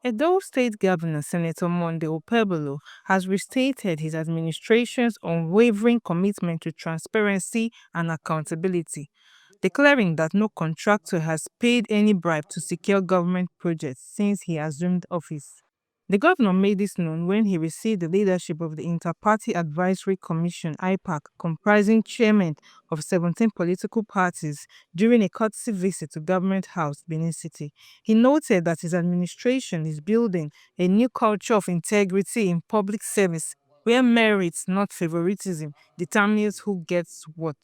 Edo State Governor Senator Monday Okpebholo has restated his administration's unwavering commitment to transparency and accountability, declaring that no contractor has paid any bribe to secure government projects since he assumed office. The governor made this known when he received the leadership of the Inter-Party Advisory Commission (IPAC), comprising chairmen of 17 political parties, during a courtesy visit to Government House, Benin City. He noted that his administration is building a new culture of integrity in public service, where merit, not favoritism, determines who gets what.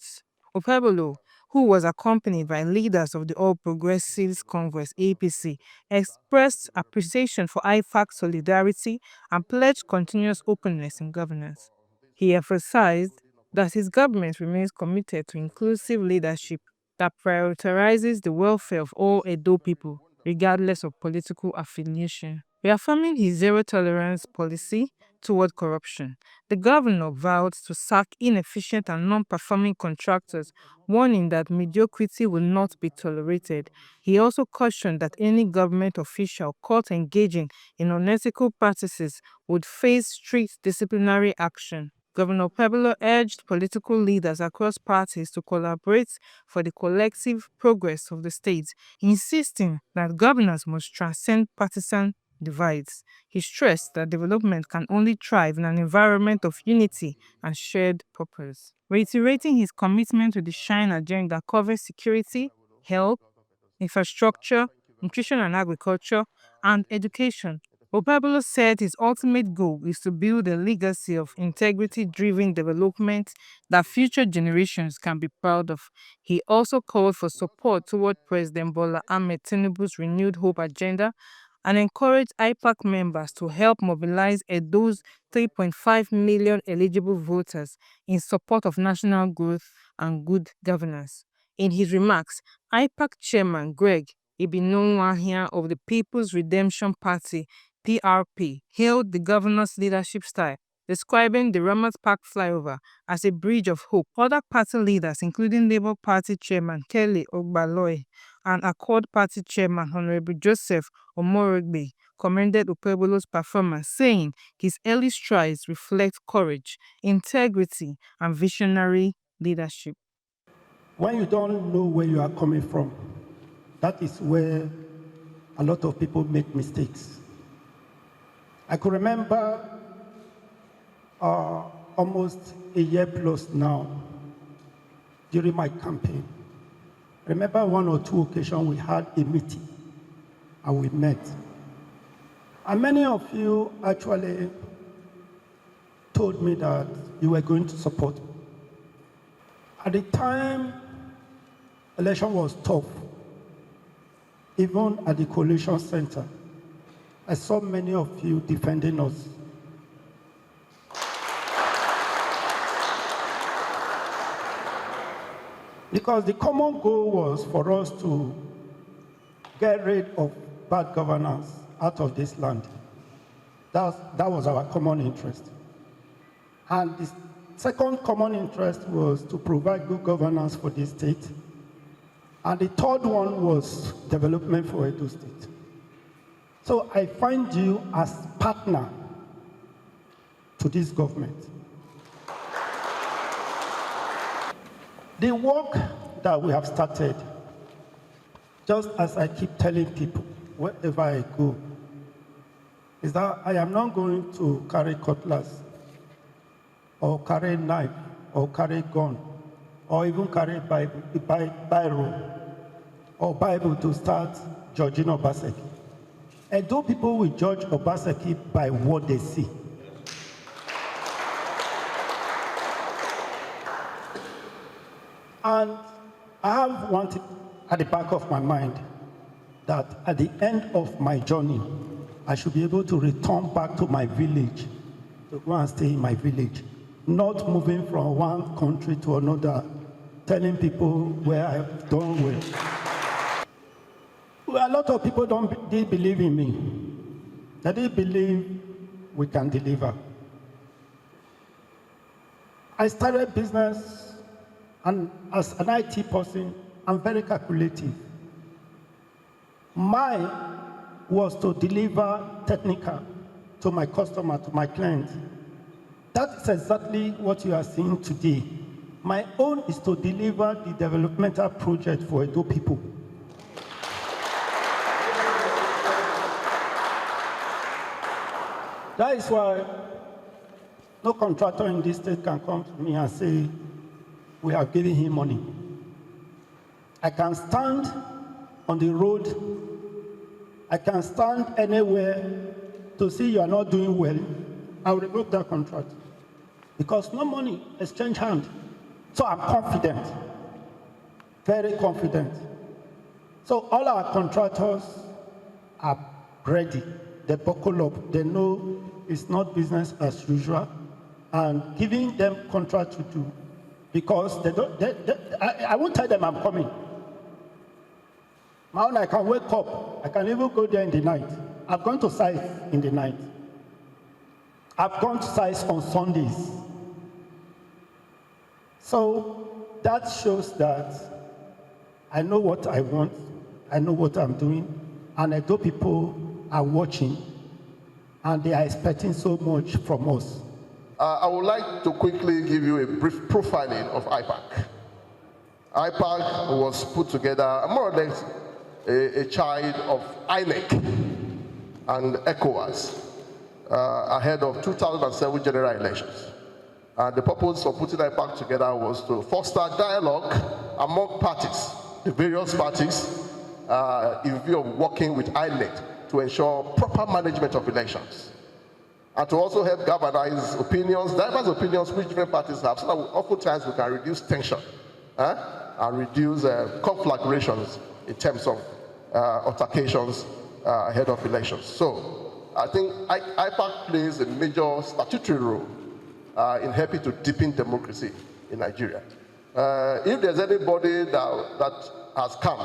Okpebholo, who was accompanied by leaders of the All Progressives Congress (APC), expressed appreciation for IFAC's solidarity and pledged continuous openness in governance. He emphasized that his government remains committed to inclusive leadership that prioritizes the welfare of all Edo people, regardless of political affiliation. Reaffirming his zero-tolerance policy toward corruption, the governor vowed to sack inefficient and non-performing contractors, warning that mediocrity will not be tolerated. He also cautioned that any government official caught engaging in unethical practices would face strict disciplinary action. Governor Okpebholo urged political leaders across parties to collaborate for the collective progress of the state, insisting that governance must transcend partisan divides. He stressed that development can only thrive in an environment of unity and shared purpose. Reiterating his commitment to the SHINE agenda covering security, health, infrastructure, nutrition and agriculture, and education, Okpebholo said his ultimate goal is to build a legacy of integrity-driven development that future generations can be proud of. He also called for support toward President Bola Ahmed Tinubu's renewed hope agenda and encouraged IPAC members to help mobilize Edo's 3.5 million eligible voters in support of national growth and good governance. In his remarks, IPAC chairman Greg Ibinonwahia of the People's Redemption Party (PRP) hailed the governor's leadership style, describing the Ramat Park flyover as a bridge of hope. Other party leaders, including Labour Party chairman Kelly Ogbaloy and Accord Party chairman Honorable Joseph Omorogbe, commended Okpebholo's performance, saying his early strides reflect courage, integrity, and visionary leadership. When you don't know where you are coming from, that is where a lot of people make mistakes. I could remember almost a year plus now during my campaign. Remember one or two occasions we had a meeting and we met. And many of you actually told me that you were going to support me. At the time, election was tough. Even at the coalition center, I saw many of you defending us. Because the common goal was for us to get rid of bad governance out of this land. That was our common interest. And the second common interest was to provide good governance for this state. And the third one was development for Edo State. So I find you as partner to this government. The work that we have started, just as I keep telling people wherever I go, is that I am not going to carry cutlass or carry knife or carry gun or even carry Bible or Bible to start judging Obaseki. And though people will judge Obaseki by what they see. And I have one thing at the back of my mind, that at the end of my journey, I should be able to return back to my village, to go and stay in my village, not moving from one country to another, telling people where I've done well. Well, a lot of people didn't believe in me. They didn't believe we can deliver. I started business, and as an IT person, I'm very calculative. My was to deliver technical to my customer, to my client. That is exactly what you are seeing today. My own is to deliver the developmental project for Edo people. That is why no contractor in this state can come to me and say, we are giving him money. I can stand on the road, I can stand anywhere to see you are not doing well, I will revoke that contract. Because no money, exchange hand. So I'm confident, very confident. So all our contractors are ready. They buckle up, they know it's not business as usual, and giving them contract to do, because I won't tell them I'm coming. My own, I can wake up, I can even go there in the night. I've gone to sites in the night. I've gone to sites on Sundays. So that shows that I know what I want, I know what I'm doing, and I know people are watching, and they are expecting so much from us. I would like to quickly give you a brief profiling of IPAC. IPAC was put together more or less a child of INEC and ECOWAS ahead of 2007 general elections. And the purpose of putting IPAC together was to foster dialogue among parties, the various parties, in view of working with INEC to ensure proper management of elections, and to also help galvanize opinions, diverse opinions which different parties have, so that oftentimes we can reduce tension and reduce conflagrations in terms of altercations ahead of elections. So I think IPAC plays a major statutory role in helping to deepen democracy in Nigeria. If there's anybody that has come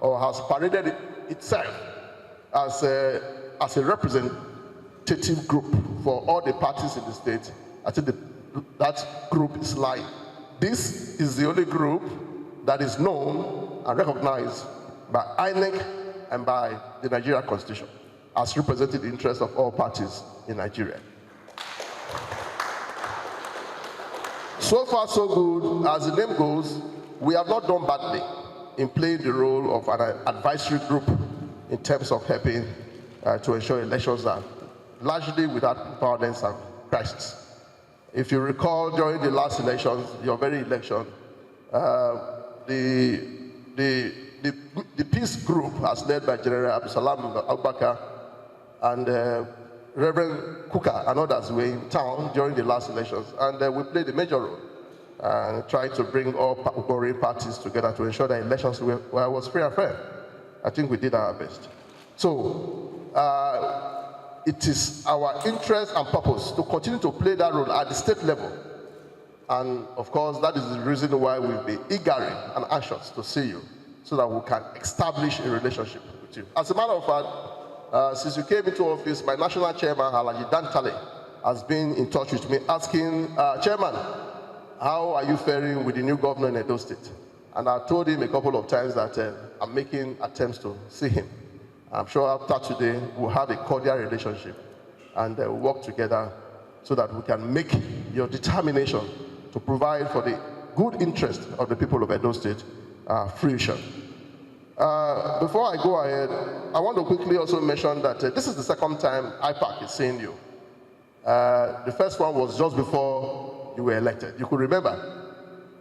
or has paraded itself as a representative group for all the parties in the state, I think that group is lying. This is the only group that is known and recognized by INEC and by the Nigerian Constitution as representing the interests of all parties in Nigeria. So far, so good. As the name goes, we have not done badly in playing the role of an advisory group in terms of helping to ensure elections are largely without violence and crisis. If you recall, during the last elections, your very election, the peace group, as led by General Abdulsalam Abubakar and Reverend Kuka and others, were in town during the last elections, and we played a major role trying to bring all warring parties together to ensure that elections was free and fair. I think we did our best. So it is our interest and purpose to continue to play that role at the state level. And of course, that is the reason why we'll be eager and anxious to see you, so that we can establish a relationship with you. As a matter of fact, since you came into office, my national chairman, Halaji Dantale, has been in touch with me asking, Chairman, how are you faring with the new governor in Edo State? And I told him a couple of times that I'm making attempts to see him. I'm sure after today, we'll have a cordial relationship and work together so that we can make your determination to provide for the good interest of the people of Edo State fruition. Before I go ahead, I want to quickly also mention that this is the second time IPAC is seeing you. The first one was just before you were elected. You could remember,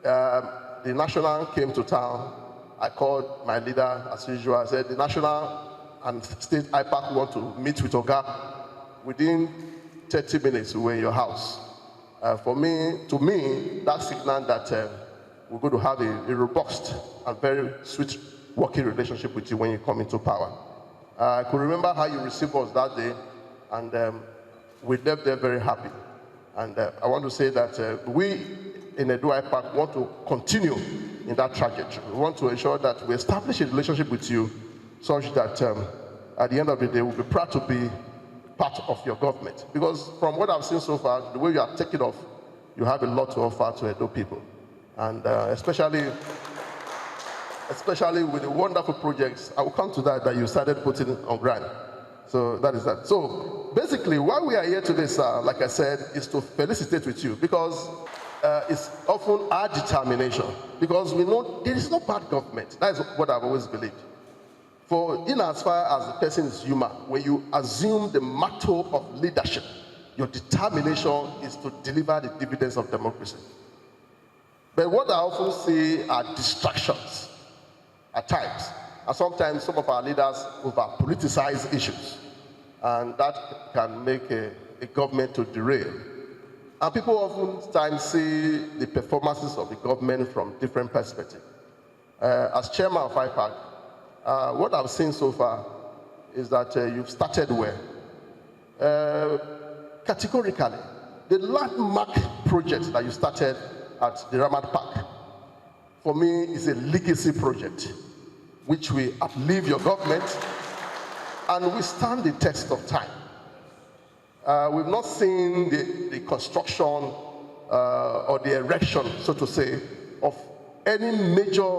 the national came to town. I called my leader as usual. I said, the national and state IPAC want to meet with Oga. Within 30 minutes, we were in your house. To me, that signaled that we're going to have a robust and very sweet working relationship with you when you come into power. I could remember how you received us that day, and we left there very happy. And I want to say that we in Edo IPAC want to continue in that trajectory. We want to ensure that we establish a relationship with you such that at the end of the day, we'll be proud to be part of your government. Because from what I've seen so far, the way you are taking off, you have a lot to offer to Edo people. And especially with the wonderful projects, I will come to that you started putting on ground. So that is that. So basically, why we are here today, sir, like I said, is to felicitate with you, because it's often our determination, because we know there is no bad government. That is what I've always believed. For in as far as the person is human, when you assume the mantle of leadership, your determination is to deliver the dividends of democracy. But what I often see are distractions at times. And sometimes some of our leaders over-politicize issues. And that can make a government to derail. And people oftentimes see the performances of the government from different perspectives. As chairman of IPAC, what I've seen so far is that you've started well. Categorically, the landmark project that you started at the Ramad Park, for me, is a legacy project, which will outlive your government and will stand the test of time. We've not seen the construction or the erection, so to say, of any major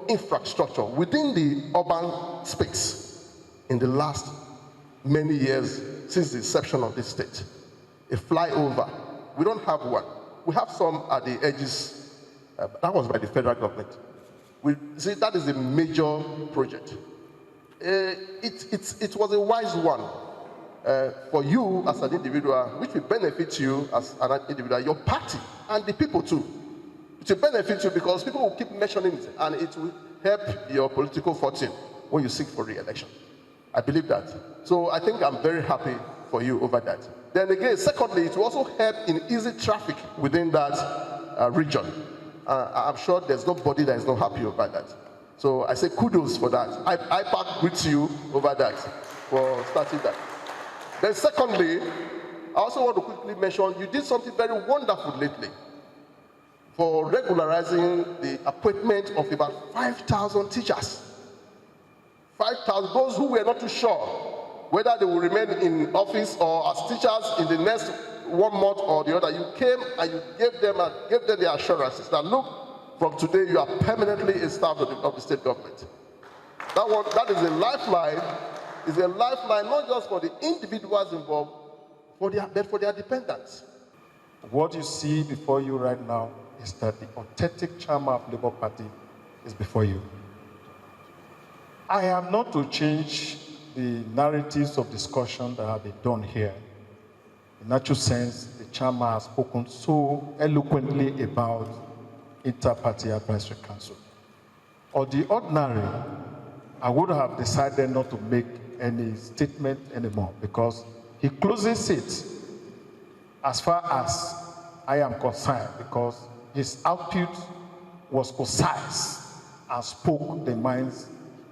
infrastructure within the urban space in the last many years since the inception of this state. A flyover, we don't have one. We have some at the edges, that was by the federal government. We see that is a major project. It was a wise one for you as an individual, which will benefit you as an individual, your party, and the people too. It will benefit you because people will keep mentioning it, and it will help your political fortune when you seek for re-election. I believe that. So I think I'm very happy for you over that. Then again, secondly, it will also help in easy traffic within that region. I'm sure there's nobody that is not happy about that. So I say kudos for that. IPAC greets you over that, for starting that. Then secondly, I also want to quickly mention, you did something very wonderful lately for regularizing the appointment of about 5,000 teachers. 5,000, those who were not too sure whether they will remain in office or as teachers in the next 1 month or the other. You came and you gave them the assurances that, look, from today you are permanently a staff of the state government. That is a lifeline. Is a lifeline not just for the individuals involved, but for their dependents. What you see before you right now is that the authentic chairman of Labour Party is before you. I am not to change the narratives of discussion that have been done here. In natural sense, the chairman has spoken so eloquently about Inter-Party Advisory Council. On the ordinary, I would have decided not to make any statement anymore because he closes it as far as I am concerned, because his output was concise and spoke the minds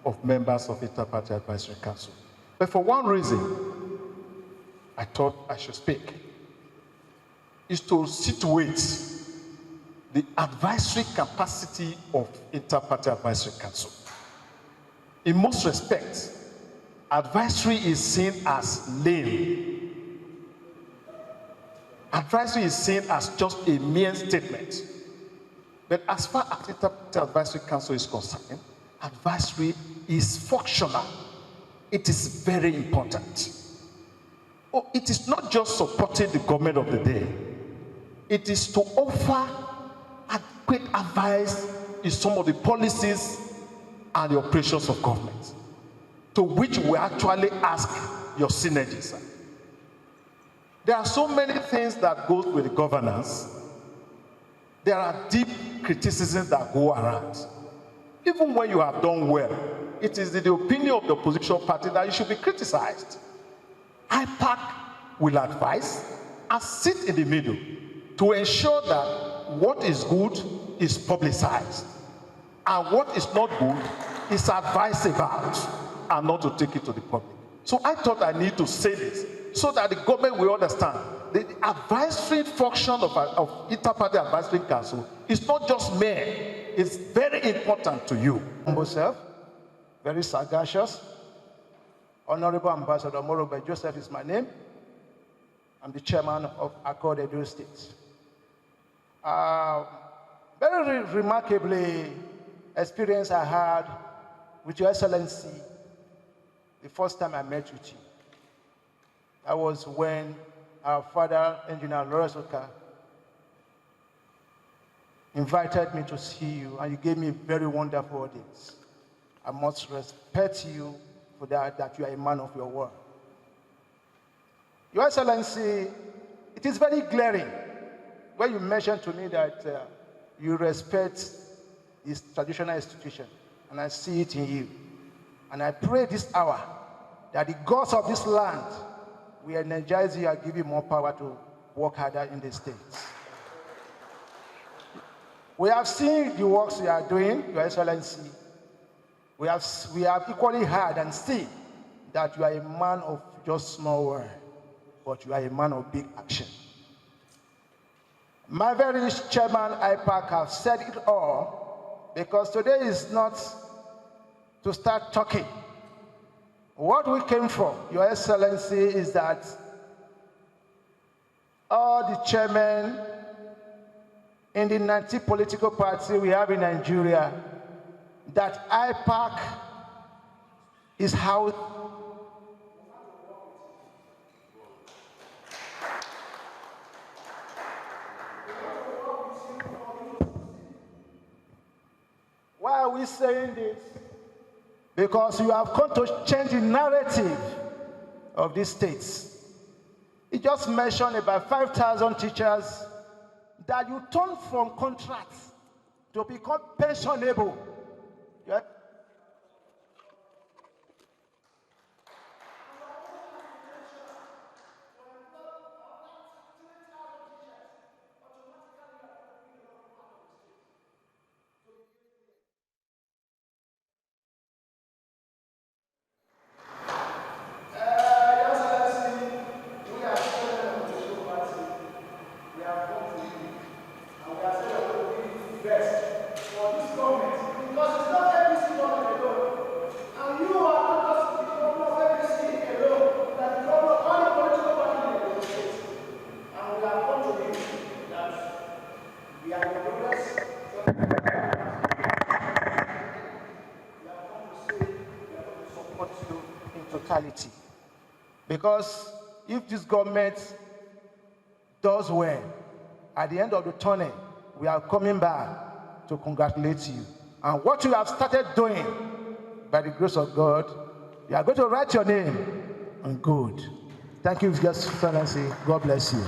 of members of Inter-Party Advisory Council. But for one reason, I thought I should speak, is to situate the advisory capacity of Inter-Party Advisory Council. In most respects, advisory is seen as lame. Advisory is seen as just a mere statement. But as far as Inter-Party Advisory Council is concerned, advisory is functional. It is very important. Oh, it is not just supporting the government of the day. It is to offer adequate advice in some of the policies and the operations of government, to which we actually ask your synergies. There are so many things that go with the governance. There are deep criticisms that go around. Even when you have done well, it is the opinion of the opposition party that you should be criticized. IPAC will advise and sit in the middle to ensure that what is good is publicized and what is not good is advised about and not to take it to the public. So I thought I need to say this so that the government will understand the advisory function of Inter-Party Advisory Council is not just mere. It's very important to you. Humble self, very sagacious. Honorable Ambassador Morobe Joseph is my name. I'm the chairman of Accord Edo State. Very remarkably experience I had with Your Excellency the first time I met with you. That was when our father, Engineer Lawrence Oka, invited me to see you, and you gave me a very wonderful audience. I must respect you for that you are a man of your word. Your Excellency, it is very glaring when you mentioned to me that you respect this traditional institution, and I see it in you. And I pray this hour that the gods of this land will energize you and give you more power to work harder in the states. We have seen the works you are doing, Your Excellency. We have equally heard and seen that you are a man of just small words, but you are a man of big action. My very chairman, IPAC, have said it all, because today is not to start talking. What we came for, Your Excellency, is that all the chairmen in the 90 political parties we have in Nigeria, that IPAC is how Why are we saying this? Because you have come to change the narrative of these states. He just mentioned about 5,000 teachers that you turn from contracts to become pensionable. Yeah? Totality. Because if this government does well, at the end of the tunnel, we are coming back to congratulate you. And what you have started doing, by the grace of God, you are going to write your name on good. Thank you, Your Excellency. God bless you.